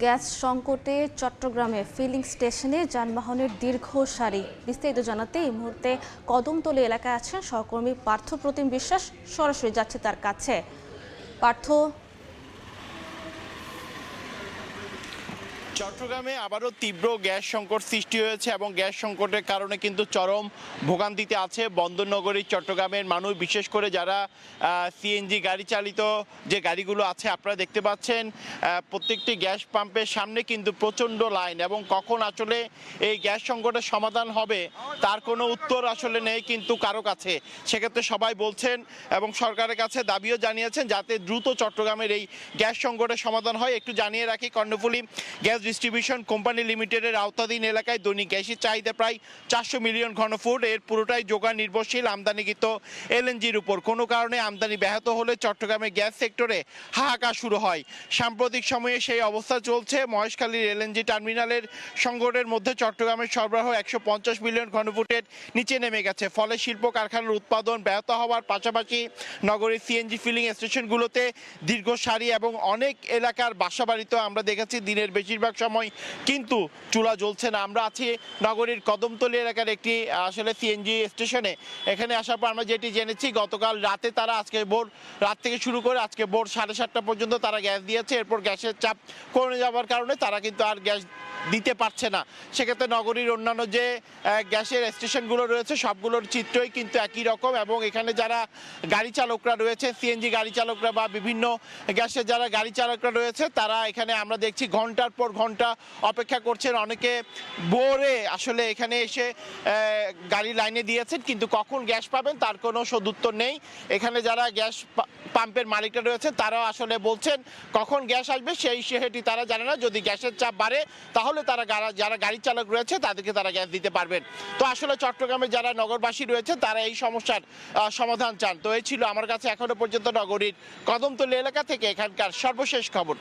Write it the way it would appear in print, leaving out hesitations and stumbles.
Gas সংকটে চট্টগ্রামে feeling স্টেশনে যানবাহনের দীর্ঘ সারি। বিস্তারিত জানাতে এই মুহূর্তে কদমতলী এলাকায় আছেন সহকর্মী পার্থ প্রতিম বিশ্বাস। সরাসরি যাচ্ছে তার কাছে। পার্থ, চট্টগ্রামে আবারও তীব্র গ্যাস সংকট সৃষ্টি হয়েছে এবং গ্যাস সংকটের কারণে কিন্তু চরম ভোগান্তিতে আছে বন্দরনগরী চট্টগ্রামের মানুষ, বিশেষ করে যারা সিএনজি গাড়ি চালিত যে গাড়িগুলো আছে। আপনারা দেখতে পাচ্ছেন প্রত্যেকটি গ্যাস পাম্পের সামনে কিন্তু প্রচণ্ড লাইন, এবং কখন আসলে এই গ্যাস সংকটের সমাধান হবে তার কোনো উত্তর আসলে নেই কিন্তু কারো কাছে। সেক্ষেত্রে সবাই বলছেন এবং সরকারের কাছে দাবিও জানিয়েছেন যাতে দ্রুত চট্টগ্রামের এই গ্যাস সংকটের সমাধান হয়। একটু জানিয়ে রাখি, কর্ণফুলী গ্যাস ডিস্ট্রিবিউশন কোম্পানি লিমিটেডের আওতাধীন এলাকায় দৈনিক গ্যাসের চাহিদা প্রায় 400 মিলিয়ন ঘনফুট। এর পুরোটাই যোগান নির্ভরশীল আমদানিকৃত এলএনজির উপর। কোনো কারণে আমদানি ব্যাহত হলে চট্টগ্রামের গ্যাস সেক্টরে হাহাকার শুরু হয়। সাম্প্রতিক সময়ে সেই অবস্থা চলছে। মহেশখালীর এলএনজি টার্মিনালের সংকটের মধ্যে চট্টগ্রামের সরবরাহ 150 মিলিয়ন ঘনফুটের নিচে নেমে গেছে। ফলে শিল্প কারখানার উৎপাদন ব্যাহত হওয়ার পাশাপাশি নগরীর সিএনজি ফিলিং স্টেশনগুলোতে দীর্ঘ সারি এবং অনেক এলাকার বাসাবাড়িতেও আমরা দেখেছি দিনের বেশিরভাগ সময় কিন্তু চুলা জ্বলছে না। আমরা আছি নগরীর কদমতলী এলাকার একটি আসলে সিএনজি স্টেশনে। এখানে আসার পর আমরা যেটি জেনেছি, গতকাল রাতে তারা আজকে ভোর রাত থেকে শুরু করে আজকে ভোর 7:30 পর্যন্ত তারা গ্যাস দিয়েছে। এরপর গ্যাসের চাপ কমে যাওয়ার কারণে তারা কিন্তু আর গ্যাস দিতে পারছে না। সেক্ষেত্রে নগরীর অন্যান্য যে গ্যাসের স্টেশনগুলো রয়েছে সবগুলোর চিত্রই কিন্তু একই রকম, এবং এখানে যারা গাড়ি চালকরা রয়েছে, সিএনজি গাড়ি চালকরা বা বিভিন্ন গ্যাসের যারা গাড়ি চালকরা রয়েছে, তারা এখানে আমরা দেখছি ঘন্টার পর ঘন্টা অপেক্ষা করছেন। অনেকে বোরে আসলে এখানে এসে গাড়ি লাইনে দিয়েছেন, কিন্তু কখন গ্যাস পাবেন তার কোনো সদুত্তর নেই। এখানে যারা গ্যাস পাম্পের মালিকরা রয়েছে তারাও আসলে বলছেন কখন গ্যাস আসবে সেটি তারা জানে না। যদি গ্যাসের চাপ বাড়ে তাহলে তারা যারা গাড়ি চালক রয়েছে তাদেরকে তারা গ্যাস দিতে পারবেন। তো আসলে চট্টগ্রামে যারা নগরবাসী রয়েছে তারা এই সমস্যার সমাধান চান। তো এই ছিল আমার কাছে এখনো পর্যন্ত নগরীর কদমতলী এলাকা থেকে এখানকার সর্বশেষ খবর।